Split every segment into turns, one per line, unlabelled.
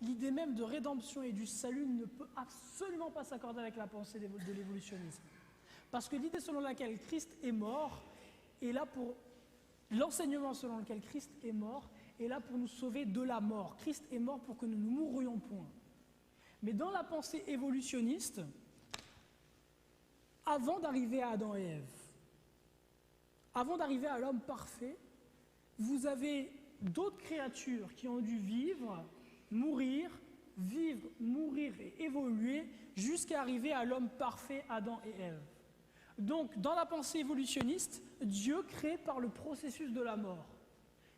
l'idée même de rédemption et du salut ne peut absolument pas s'accorder avec la pensée de l'évolutionnisme. Parce que l'idée selon laquelle Christ est mort est là pour... L'enseignement selon lequel Christ est mort est là pour nous sauver de la mort. Christ est mort pour que nous ne mourions point. Mais dans la pensée évolutionniste, avant d'arriver à Adam et Ève, avant d'arriver à l'homme parfait, vous avez d'autres créatures qui ont dû vivre, mourir et évoluer jusqu'à arriver à l'homme parfait, Adam et Ève. Donc, dans la pensée évolutionniste, Dieu crée par le processus de la mort.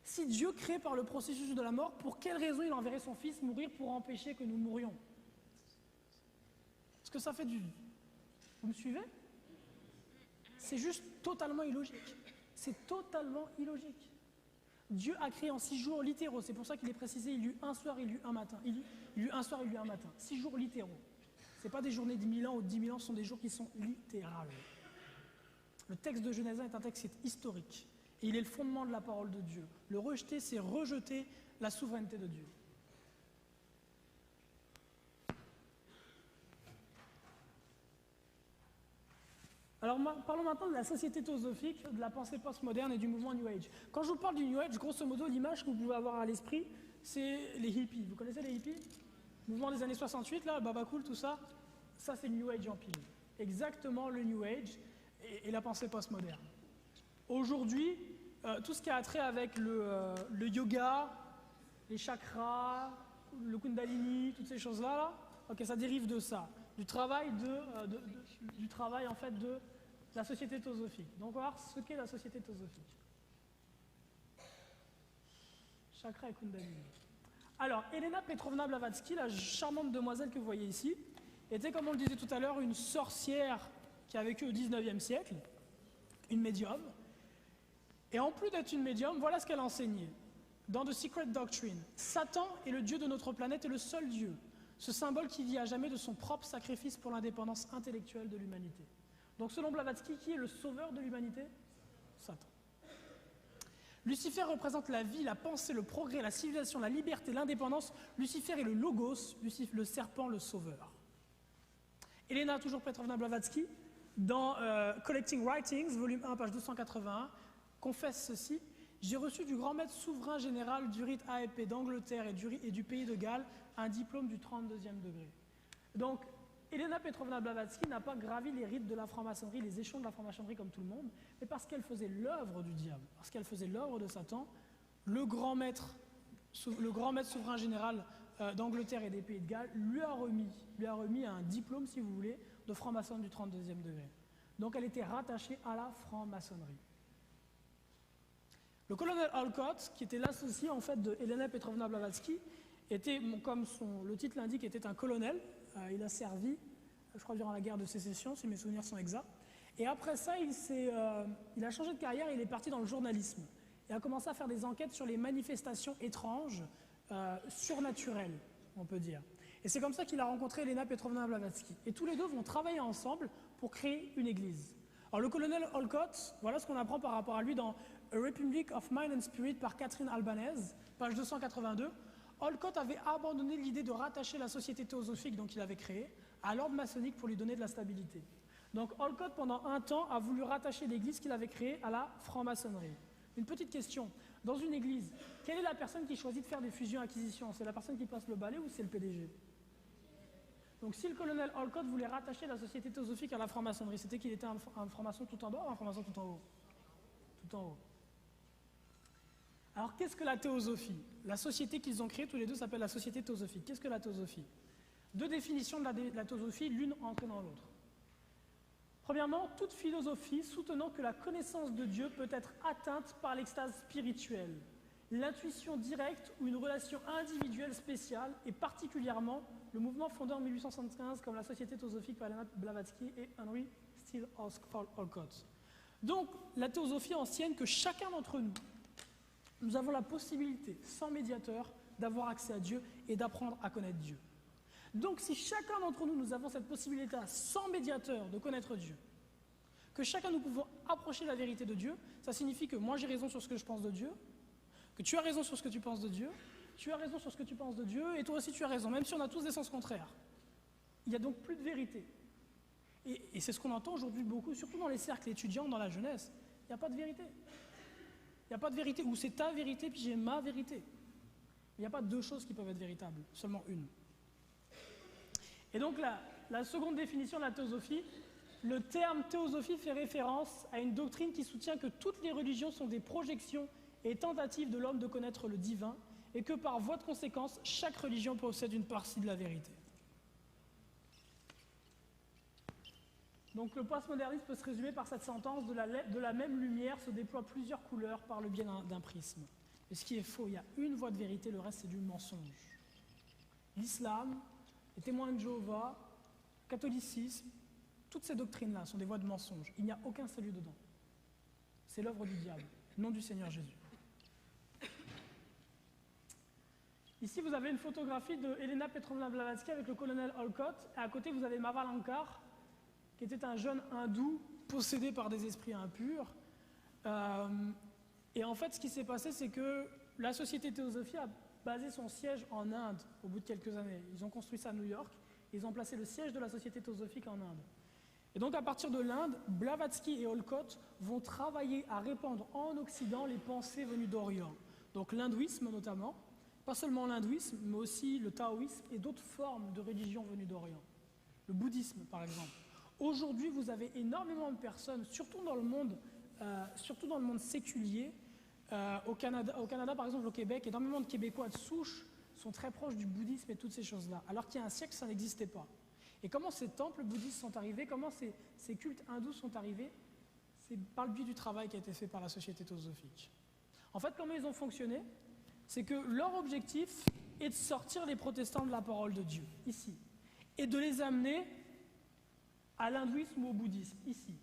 Si Dieu crée par le processus de la mort, pour quelle raison il enverrait son Fils mourir pour empêcher que nous mourions? Est-ce que ça fait du... Vous me suivez? C'est juste totalement illogique. C'est totalement illogique. Dieu a créé en 6 jours littéraux. C'est pour ça qu'il est précisé, il y eut un soir, il y eut un matin. Il y eut un soir, il y eut un matin. 6 jours littéraux. Ce n'est pas des journées de 1000 ans ou de 10 000 ans, ce sont des jours qui sont littérales. Le texte de Genèse 1 est un texte historique. Et il est le fondement de la parole de Dieu. Le rejeter, c'est rejeter la souveraineté de Dieu. Alors parlons maintenant de la société théosophique, de la pensée postmoderne et du mouvement New Age. Quand je vous parle du New Age, grosso modo, l'image que vous pouvez avoir à l'esprit, c'est les hippies. Vous connaissez les hippies? Mouvement des années 68, là, Baba Cool, tout ça, ça c'est le New Age en pile. Exactement le New Age et la pensée postmoderne. Aujourd'hui, tout ce qui a trait avec le yoga, les chakras, le kundalini, toutes ces choses-là, là, ok, ça dérive de ça, du travail en fait de la société théosophique. Donc on va voir ce qu'est la société théosophique. Chakra et kundalini. Alors, Elena Petrovna Blavatsky, la charmante demoiselle que vous voyez ici, était, comme on le disait tout à l'heure, une sorcière qui a vécu au 19e siècle, une médium. Et en plus d'être une médium, voilà ce qu'elle enseignait. Dans The Secret Doctrine, Satan est le dieu de notre planète et le seul dieu. Ce symbole qui vit à jamais de son propre sacrifice pour l'indépendance intellectuelle de l'humanité. Donc selon Blavatsky, qui est le sauveur de l'humanité? Satan. Lucifer représente la vie, la pensée, le progrès, la civilisation, la liberté, l'indépendance. Lucifer est le logos, le serpent, le sauveur. Elena, toujours Petrovna Blavatsky, dans Collecting Writings, volume 1, page 281, confesse ceci: j'ai reçu du grand maître souverain général du rite AEP d'Angleterre et du pays de Galles un diplôme du 32e degré. Donc, Elena Petrovna Blavatsky n'a pas gravi les rites de la franc-maçonnerie, les échelons de la franc-maçonnerie comme tout le monde, mais parce qu'elle faisait l'œuvre du diable, parce qu'elle faisait l'œuvre de Satan, le grand maître souverain général d'Angleterre et des pays de Galles lui a remis un diplôme, si vous voulez, de franc-maçon du 32e degré. Donc elle était rattachée à la franc-maçonnerie. Le colonel Olcott, qui était l'associé en fait de Elena Petrovna Blavatsky, était, comme le titre l'indique, était un colonel. Il a servi, je crois, durant la guerre de sécession, si mes souvenirs sont exacts. Et après ça, il a changé de carrière et il est parti dans le journalisme. Il a commencé à faire des enquêtes sur les manifestations étranges, surnaturelles, on peut dire. Et c'est comme ça qu'il a rencontré Elena Petrovna Blavatsky. Et tous les deux vont travailler ensemble pour créer une église. Alors le colonel Olcott, voilà ce qu'on apprend par rapport à lui dans A Republic of Mind and Spirit par Catherine Albanese, page 282. Olcott avait abandonné l'idée de rattacher la société théosophique qu'il avait créée à l'ordre maçonnique pour lui donner de la stabilité. Donc Olcott, pendant un temps, a voulu rattacher l'église qu'il avait créée à la franc-maçonnerie. Une petite question. Dans une église, quelle est la personne qui choisit de faire des fusions-acquisitions? C'est la personne qui passe le balai ou c'est le PDG? Donc si le colonel Olcott voulait rattacher la société théosophique à la franc-maçonnerie, c'était qu'il était un franc-maçon tout en bas ou un franc-maçon tout en haut? Tout en haut. Alors qu'est-ce que la théosophie? La société qu'ils ont créée tous les deux s'appelle la société théosophique. Qu'est-ce que la théosophie? Deux définitions de la théosophie, l'une entraînant l'autre. Premièrement, toute philosophie soutenant que la connaissance de Dieu peut être atteinte par l'extase spirituelle, l'intuition directe ou une relation individuelle spéciale, et particulièrement le mouvement fondé en 1875 comme la Société théosophique par Elena Blavatsky et Henry Steele Olcott. Donc, la théosophie ancienne que chacun d'entre nous, nous avons la possibilité, sans médiateur, d'avoir accès à Dieu et d'apprendre à connaître Dieu. Donc, si chacun d'entre nous, nous avons cette possibilité, sans médiateur, de connaître Dieu, que chacun nous pouvons approcher la vérité de Dieu, ça signifie que moi j'ai raison sur ce que je pense de Dieu, que tu as raison sur ce que tu penses de Dieu, tu as raison sur ce que tu penses de Dieu, et toi aussi tu as raison, même si on a tous des sens contraires. Il n'y a donc plus de vérité. Et c'est ce qu'on entend aujourd'hui beaucoup, surtout dans les cercles étudiants, dans la jeunesse. Il n'y a pas de vérité. Il n'y a pas de vérité, ou c'est ta vérité, puis j'ai ma vérité. Il n'y a pas deux choses qui peuvent être véritables, seulement une. Et donc la seconde définition de la théosophie, le terme théosophie fait référence à une doctrine qui soutient que toutes les religions sont des projections et tentatives de l'homme de connaître le divin, et que par voie de conséquence, chaque religion possède une partie de la vérité. Donc le postmodernisme peut se résumer par cette sentence: de la même lumière se déploient plusieurs couleurs par le biais d'un prisme. Et ce qui est faux, il y a une voie de vérité, le reste c'est du mensonge. L'islam, les témoins de Jéhovah, le catholicisme, toutes ces doctrines-là sont des voies de mensonge. Il n'y a aucun salut dedans. C'est l'œuvre du diable, non du Seigneur Jésus. Ici, vous avez une photographie de Elena Petrovna Blavatsky avec le colonel Olcott, et à côté, vous avez Mavalankar, qui était un jeune hindou possédé par des esprits impurs. Et en fait, ce qui s'est passé, c'est que la société Théosophie a basé son siège en Inde au bout de quelques années. Ils ont construit ça à New York, et ils ont placé le siège de la société théosophique en Inde. Et donc, à partir de l'Inde, Blavatsky et Olcott vont travailler à répandre en Occident les pensées venues d'Orient. Donc l'hindouisme notamment, pas seulement l'hindouisme, mais aussi le taoïsme et d'autres formes de religions venues d'Orient. Le bouddhisme, par exemple. Aujourd'hui, vous avez énormément de personnes, surtout dans le monde séculier, au Canada, par exemple, au Québec, énormément de Québécois de souche sont très proches du bouddhisme et toutes ces choses-là, alors qu'il y a un siècle, ça n'existait pas. Et comment ces temples bouddhistes sont arrivés, comment ces cultes hindous sont arrivés? C'est par le biais du travail qui a été fait par la société théosophique. En fait, comment ils ont fonctionné? C'est que leur objectif est de sortir les protestants de la parole de Dieu, ici, et de les amener à l'hindouisme ou au bouddhisme, ici.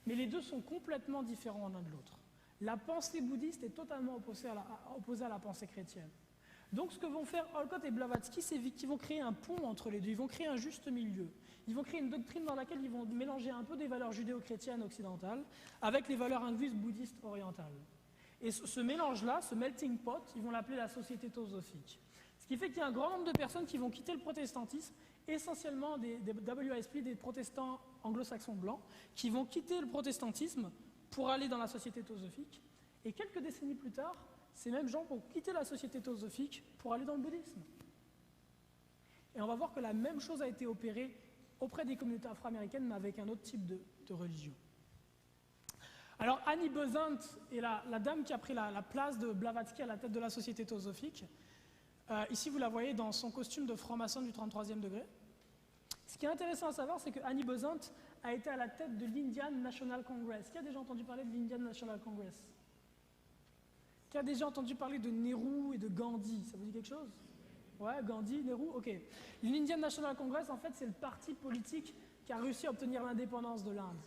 Mais les deux sont complètement différents l'un de l'autre. La pensée bouddhiste est totalement opposée à la pensée chrétienne. Donc ce que vont faire Olcott et Blavatsky, c'est qu'ils vont créer un pont entre les deux, ils vont créer un juste milieu. Ils vont créer une doctrine dans laquelle ils vont mélanger un peu des valeurs judéo-chrétiennes occidentales avec les valeurs hindouistes bouddhistes orientales. Et ce mélange-là, ce melting pot, ils vont l'appeler la société théosophique. Ce qui fait qu'il y a un grand nombre de personnes qui vont quitter le protestantisme, essentiellement des WSP, des protestants anglo-saxons blancs, qui vont quitter le protestantisme pour aller dans la société théosophique. Et quelques décennies plus tard, ces mêmes gens vont quitter la société théosophique pour aller dans le bouddhisme. Et on va voir que la même chose a été opérée auprès des communautés afro-américaines, mais avec un autre type de religion. Alors Annie Besant est la dame qui a pris la place de Blavatsky à la tête de la société théosophique. Ici, vous la voyez dans son costume de franc-maçon du 33e degré. Ce qui est intéressant à savoir, c'est que Annie Besant a été à la tête de l'Indian National Congress. Qui a déjà entendu parler de l'Indian National Congress? Qui a déjà entendu parler de Nehru et de Gandhi? Ça vous dit quelque chose? Ouais, Gandhi, Nehru, ok. L'Indian National Congress, en fait, c'est le parti politique qui a réussi à obtenir l'indépendance de l'Inde.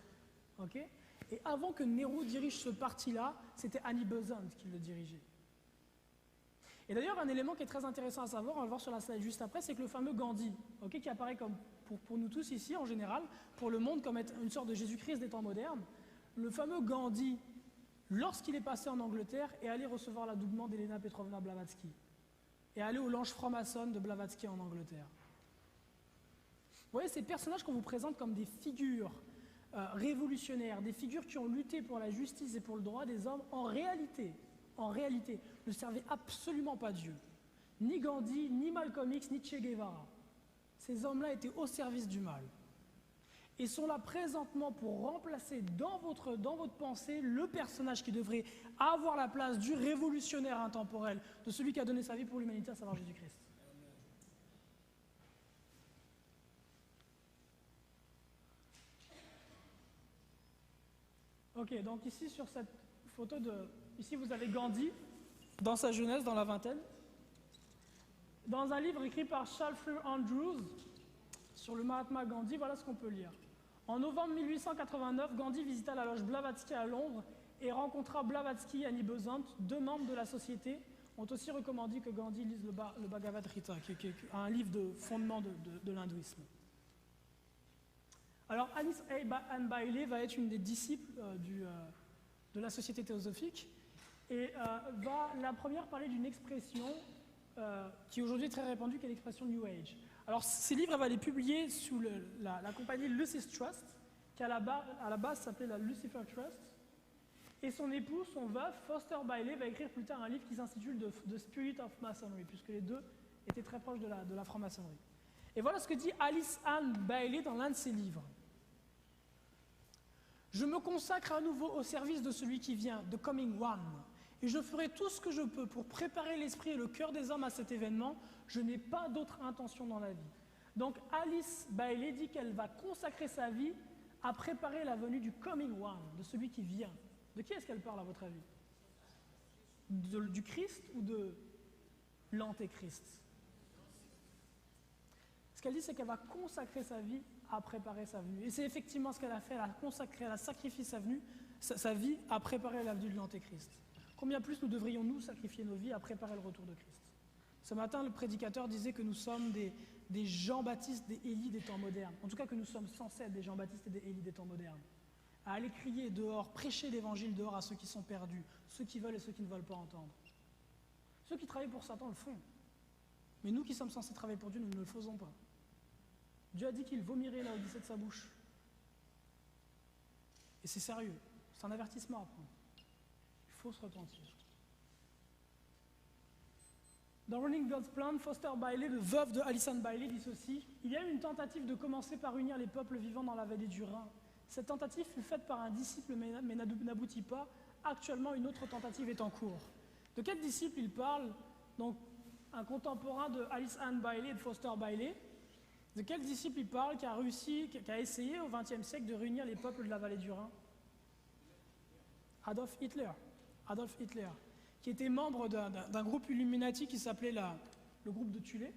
Ok? Et avant que Nehru dirige ce parti-là, c'était Annie Besant qui le dirigeait. Et d'ailleurs, un élément qui est très intéressant à savoir, on va le voir sur la slide juste après, c'est que le fameux Gandhi, okay, qui apparaît comme, pour nous tous ici en général, pour le monde comme être une sorte de Jésus-Christ des temps modernes, le fameux Gandhi, lorsqu'il est passé en Angleterre, est allé recevoir l'adoubement d'Elena Petrovna Blavatsky, et allé au loge franc-maçonne de Blavatsky en Angleterre. Vous voyez, ces personnages qu'on vous présente comme des figures révolutionnaires, des figures qui ont lutté pour la justice et pour le droit des hommes, en réalité, ne servaient absolument pas Dieu. Ni Gandhi, ni Malcolm X, ni Che Guevara. Ces hommes-là étaient au service du mal. Et sont là présentement pour remplacer dans votre pensée le personnage qui devrait avoir la place du révolutionnaire intemporel, de celui qui a donné sa vie pour l'humanité, à savoir Jésus-Christ. Ok, donc ici sur cette photo ici vous avez Gandhi, dans sa jeunesse, dans la vingtaine. Dans un livre écrit par Charles Freer Andrews, sur le Mahatma Gandhi, voilà ce qu'on peut lire. En novembre 1889, Gandhi visita la loge Blavatsky à Londres et rencontra Blavatsky et Annie Besant, deux membres de la société, ont aussi recommandé que Gandhi lise le Bhagavad Gita, qui est un livre de fondement de l'hindouisme. Alors, Alice Ann Bailey va être une des disciples de la société théosophique et va la première parler d'une expression qui aujourd'hui est très répandue, qui est l'expression New Age. Alors ces livres, elle va les publier sous la compagnie Lucis Trust, qui à la base s'appelait la Lucifer Trust. Et son époux, son veuf, Foster Bailey, va écrire plus tard un livre qui s'intitule The Spirit of Masonry, puisque les deux étaient très proches de la franc-maçonnerie. Et voilà ce que dit Alice Ann Bailey dans l'un de ses livres. Je me consacre à nouveau au service de celui qui vient, The Coming One, et je ferai tout ce que je peux pour préparer l'esprit et le cœur des hommes à cet événement. Je n'ai pas d'autre intention dans la vie. Donc Alice Bailey dit qu'elle va consacrer sa vie à préparer la venue du Coming One, de celui qui vient. De qui est-ce qu'elle parle à votre avis? Du Christ ou de l'Antéchrist? Ce qu'elle dit, c'est qu'elle va consacrer sa vie à préparer sa venue. Et c'est effectivement ce qu'elle a fait, elle a consacré, elle a sacrifié sa vie à préparer la venue de l'Antéchrist. Combien plus nous devrions nous sacrifier nos vies à préparer le retour de Christ? Ce matin, le prédicateur disait que nous sommes des Jean-Baptiste, des Élie des temps modernes. En tout cas, que nous sommes censés être des Jean-Baptiste et des Élie des temps modernes. À aller crier dehors, prêcher l'évangile dehors à ceux qui sont perdus, ceux qui veulent et ceux qui ne veulent pas entendre. Ceux qui travaillent pour Satan le font. Mais nous qui sommes censés travailler pour Dieu, nous ne le faisons pas. Dieu a dit qu'il vomirait là où dit de sa bouche. Et c'est sérieux, c'est un avertissement à prendre. Il faut se repentir. Dans Running God's Plan, Foster Bailey, le veuf de Alice Ann Bailey, dit ceci: il y a eu une tentative de commencer par unir les peuples vivant dans la vallée du Rhin. Cette tentative fut faite par un disciple mais n'aboutit pas. Actuellement, une autre tentative est en cours. De quel disciple il parle? Donc, un contemporain de Alice Ann Bailey et de Foster Bailey. De quel disciple il parle qui a essayé au XXe siècle de réunir les peuples de la vallée du Rhin? Adolf Hitler. Adolf Hitler, qui était membre d'un groupe Illuminati qui s'appelait le groupe de Thulé,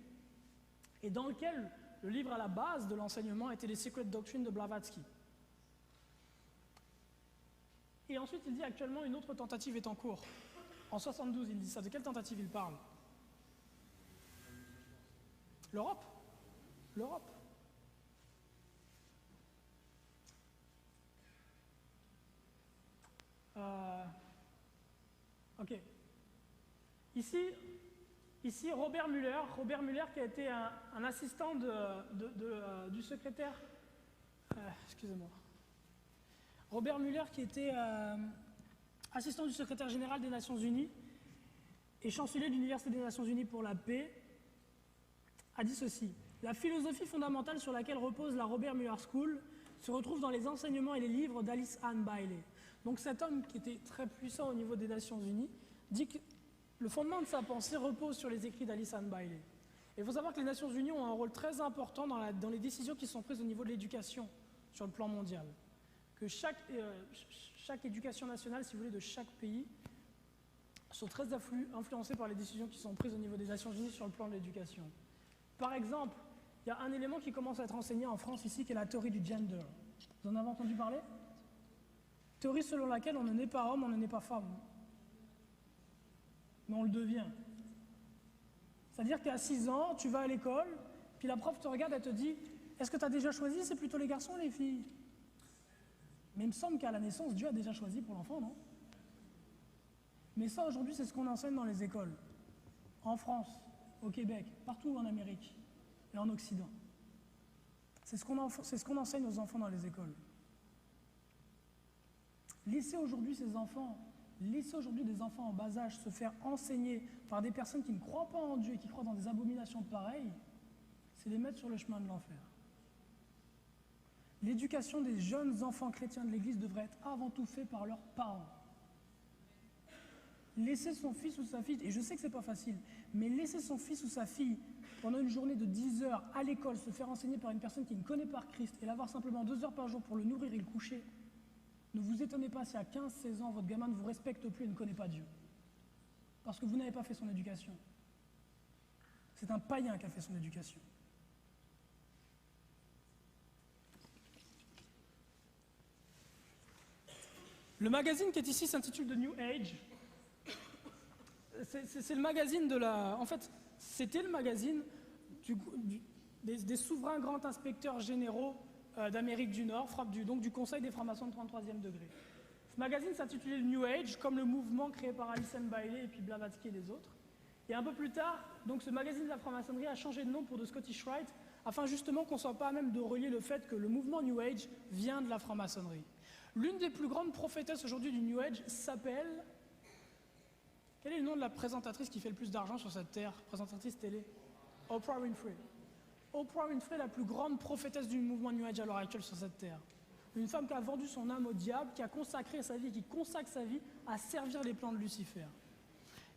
et dans lequel le livre à la base de l'enseignement était les Secret Doctrines de Blavatsky. Et ensuite, il dit actuellement une autre tentative est en cours. En 72, il dit ça. De quelle tentative il parle? L'Europe. L'Europe. Ok. Ici, Robert Muller qui a été un assistant du secrétaire. Excusez-moi. Robert Muller qui était assistant du secrétaire général des Nations Unies et chancelier de l'Université des Nations Unies pour la paix, a dit ceci: la philosophie fondamentale sur laquelle repose la Robert Muller School se retrouve dans les enseignements et les livres d'Alice Ann Bailey. Donc cet homme qui était très puissant au niveau des Nations Unies dit que le fondement de sa pensée repose sur les écrits d'Alice Ann Bailey. Et il faut savoir que les Nations Unies ont un rôle très important dans les décisions qui sont prises au niveau de l'éducation sur le plan mondial. Que chaque éducation nationale, si vous voulez, de chaque pays sont très influencées par les décisions qui sont prises au niveau des Nations Unies sur le plan de l'éducation. Par exemple, il y a un élément qui commence à être enseigné en France ici, qui est la théorie du gender. Vous en avez entendu parler? Théorie selon laquelle on ne naît pas homme, on ne naît pas femme. Mais on le devient. C'est-à-dire qu'à 6 ans, tu vas à l'école, puis la prof te regarde et te dit: est-ce que tu as déjà choisi, c'est plutôt les garçons ou les filles? Mais il me semble qu'à la naissance, Dieu a déjà choisi pour l'enfant, non? Mais ça, aujourd'hui, c'est ce qu'on enseigne dans les écoles. En France, au Québec, partout en Amérique et en Occident. C'est ce qu'on enseigne aux enfants dans les écoles. Laissez aujourd'hui des enfants en bas âge se faire enseigner par des personnes qui ne croient pas en Dieu et qui croient dans des abominations pareilles, c'est les mettre sur le chemin de l'enfer. L'éducation des jeunes enfants chrétiens de l'Église devrait être avant tout faite par leurs parents. Laisser son fils ou sa fille, et je sais que c'est pas facile, mais laisser son fils ou sa fille pendant une journée de 10 heures à l'école se faire enseigner par une personne qui ne connaît pas Christ et l'avoir simplement 2 heures par jour pour le nourrir et le coucher, ne vous étonnez pas si à 15-16 ans, votre gamin ne vous respecte plus et ne connaît pas Dieu. Parce que vous n'avez pas fait son éducation. C'est un païen qui a fait son éducation. Le magazine qui est ici s'intitule The New Age. C'est le magazine de la... En fait, c'était le magazine des souverains grands inspecteurs généraux d'Amérique du Nord, donc du Conseil des francs-maçons de 33e degré. Ce magazine s'intitulait New Age, comme le mouvement créé par Alice Ann Bailey et puis Blavatsky et les autres. Et un peu plus tard, donc ce magazine de la franc-maçonnerie a changé de nom pour The Scottish Rite, afin justement qu'on ne soit pas à même de relier le fait que le mouvement New Age vient de la franc-maçonnerie. L'une des plus grandes prophétesses aujourd'hui du New Age s'appelle... Quel est le nom de la présentatrice qui fait le plus d'argent sur cette terre? Présentatrice télé? Oprah Winfrey. Oprah Winfrey, la plus grande prophétesse du mouvement New Age à l'heure actuelle sur cette terre. Une femme qui a vendu son âme au diable, qui a consacré sa vie, qui consacre sa vie à servir les plans de Lucifer.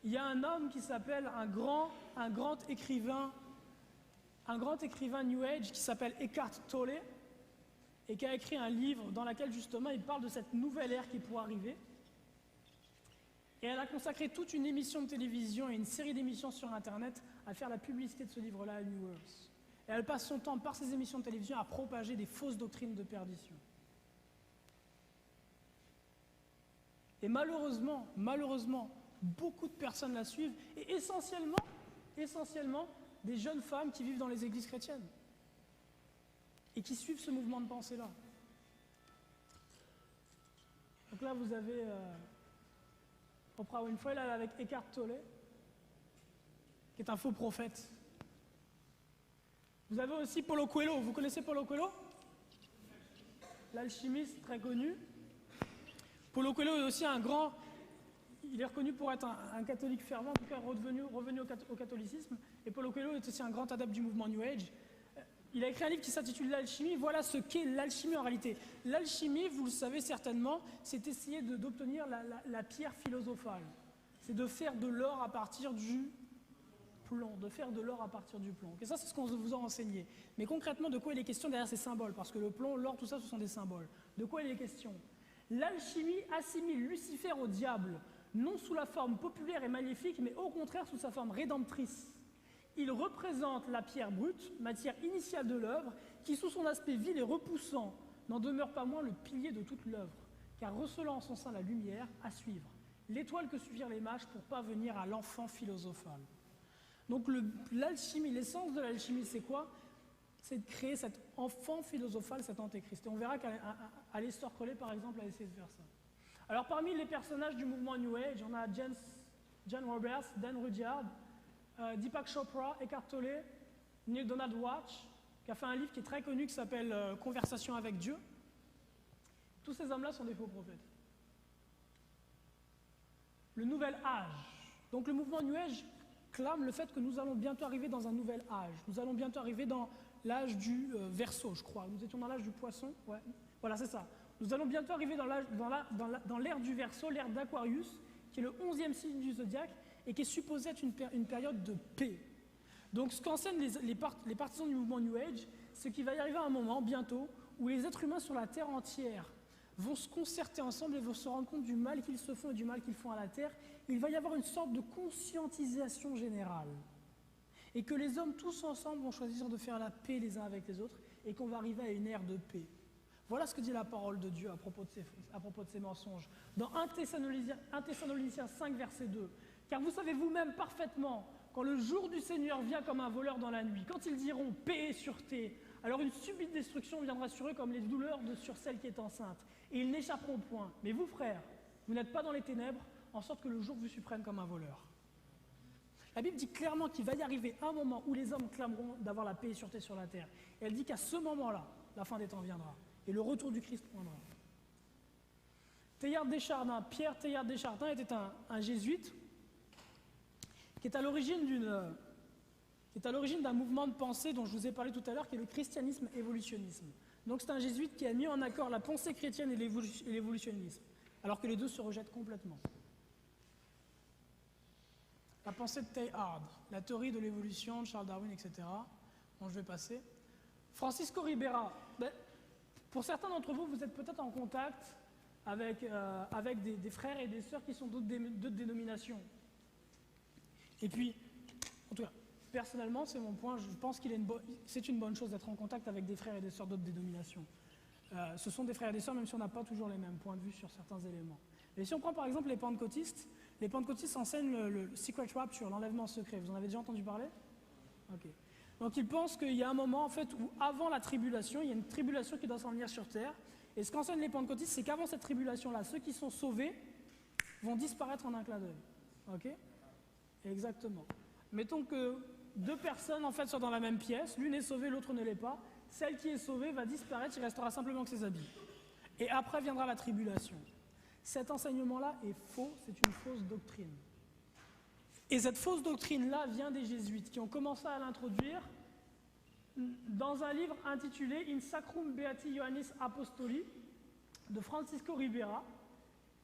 Il y a un homme qui s'appelle un grand écrivain New Age qui s'appelle Eckhart Tolle et qui a écrit un livre dans lequel justement il parle de cette nouvelle ère qui pourrait arriver. Et elle a consacré toute une émission de télévision et une série d'émissions sur Internet à faire la publicité de ce livre-là à New Earth. Et elle passe son temps par ces émissions de télévision à propager des fausses doctrines de perdition. Et malheureusement, beaucoup de personnes la suivent, et essentiellement, des jeunes femmes qui vivent dans les églises chrétiennes et qui suivent ce mouvement de pensée-là. Donc là, vous avez Oprah Winfrey, là, avec Eckhart Tolle, qui est un faux prophète. Vous avez aussi Paulo Coelho. Vous connaissez Paulo Coelho? L'alchimiste très connu. Paulo Coelho est aussi il est reconnu pour être un catholique fervent, en tout cas revenu au catholicisme. Et Paulo Coelho est aussi un grand adepte du mouvement New Age. Il a écrit un livre qui s'intitule L'alchimie. Voilà ce qu'est l'alchimie en réalité. L'alchimie, vous le savez certainement, c'est essayer d'obtenir la pierre philosophale. C'est de faire de l'or à partir du plomb. Et ça, c'est ce qu'on vous a enseigné. Mais concrètement, de quoi il est question derrière ces symboles? Parce que le plomb, l'or, tout ça, ce sont des symboles. De quoi il est question? L'alchimie assimile Lucifer au diable, non sous la forme populaire et maléfique, mais au contraire sous sa forme rédemptrice. Il représente la pierre brute, matière initiale de l'œuvre, qui sous son aspect vil et repoussant, n'en demeure pas moins le pilier de toute l'œuvre, car recelant en son sein la lumière à suivre, l'étoile que suivirent les mages pour parvenir à l'enfant philosophal. Donc l'alchimie, l'essence de l'alchimie, c'est quoi? C'est de créer cet enfant philosophal, cet antéchrist. Et on verra qu'Aleister Crowley, par exemple, a essayé de faire ça. Alors parmi les personnages du mouvement New Age, on a John Roberts, Dan Rudyard, Deepak Chopra, Eckhart Tolle, Neil Donald Walsh, qui a fait un livre qui est très connu qui s'appelle Conversation avec Dieu. Tous ces hommes-là sont des faux prophètes. Le nouvel âge. Donc le mouvement New Age clame le fait que nous allons bientôt arriver dans un nouvel âge. Nous allons bientôt arriver dans l'âge du Verseau, je crois. Nous étions dans l'âge du Poisson. Ouais. Voilà, c'est ça. Nous allons bientôt arriver dans l'ère du Verseau, l'ère d'Aquarius, qui est le 11e signe du zodiaque et qui est supposé être une période de paix. Donc ce qu'enseignent les partisans du mouvement New Age, c'est qu'il va y arriver un moment, bientôt, où les êtres humains sur la Terre entière vont se concerter ensemble et vont se rendre compte du mal qu'ils se font et du mal qu'ils font à la Terre. Il va y avoir une sorte de conscientisation générale. Et que les hommes tous ensemble vont choisir de faire la paix les uns avec les autres et qu'on va arriver à une ère de paix. Voilà ce que dit la parole de Dieu à propos de ces mensonges. Dans 1 Thessaloniciens 5, verset 2. Car vous savez vous-même parfaitement, quand le jour du Seigneur vient comme un voleur dans la nuit, quand ils diront paix et sûreté, alors une subite destruction viendra sur eux comme les douleurs sur celle qui est enceinte. Et ils n'échapperont point. Mais vous, frères, vous n'êtes pas dans les ténèbres, en sorte que le jour vous surprenne comme un voleur. La Bible dit clairement qu'il va y arriver un moment où les hommes clameront d'avoir la paix et sûreté sur la terre. Et elle dit qu'à ce moment-là, la fin des temps viendra. Et le retour du Christ poindra. Pierre Teilhard de Chardin était un jésuite qui est à l'origine d'un mouvement de pensée dont je vous ai parlé tout à l'heure, qui est le christianisme évolutionnisme. Donc c'est un jésuite qui a mis en accord la pensée chrétienne et l'évolutionnisme, alors que les deux se rejettent complètement. La pensée de Teilhard, la théorie de l'évolution de Charles Darwin, etc. Bon, je vais passer. Francisco Ribera. Pour certains d'entre vous, vous êtes peut-être en contact avec des frères et des sœurs qui sont d'autres dénominations. Et puis, en tout cas, personnellement, c'est mon point, je pense que c'est une bonne chose d'être en contact avec des frères et des sœurs d'autres dénominations. Ce sont des frères et des sœurs, même si on n'a pas toujours les mêmes points de vue sur certains éléments. Et si on prend par exemple les pentecôtistes enseignent le Secret Rapture, l'enlèvement secret. Vous en avez déjà entendu parler? Ok. Donc ils pensent qu'il y a un moment en fait où avant la tribulation, il y a une tribulation qui doit s'en venir sur terre. Et ce qu'enseignent les pentecôtistes, c'est qu'avant cette tribulation-là, ceux qui sont sauvés vont disparaître en un clin d'œil. Ok? Exactement. Mettons que deux personnes en fait soient dans la même pièce, l'une est sauvée, l'autre ne l'est pas. Celle qui est sauvée va disparaître, il restera simplement que ses habits. Et après viendra la tribulation. Cet enseignement-là est faux, c'est une fausse doctrine. Et cette fausse doctrine-là vient des jésuites qui ont commencé à l'introduire dans un livre intitulé In Sacrum Beati Ioannis Apostoli de Francisco Ribera,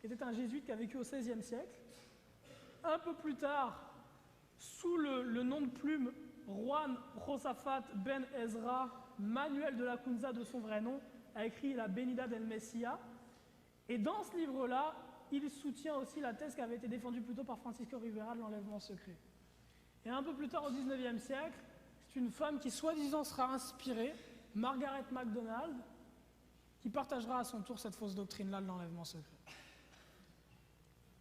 qui était un jésuite qui a vécu au XVIe siècle. Un peu plus tard, sous le nom de plume Juan Josafat Ben Ezra, Manuel de la Cunza de son vrai nom, a écrit la Benida del Messia. Et dans ce livre-là, il soutient aussi la thèse qui avait été défendue plus tôt par Francisco Ribera de l'enlèvement secret. Et un peu plus tard, au XIXe siècle, c'est une femme qui soi-disant sera inspirée, Margaret MacDonald, qui partagera à son tour cette fausse doctrine-là de l'enlèvement secret.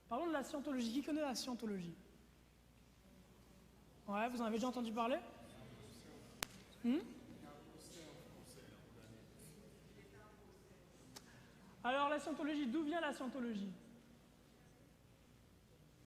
Parlons de la scientologie. Qui connaît la scientologie? Ouais, vous en avez déjà entendu parler? Alors la scientologie, d'où vient la scientologie?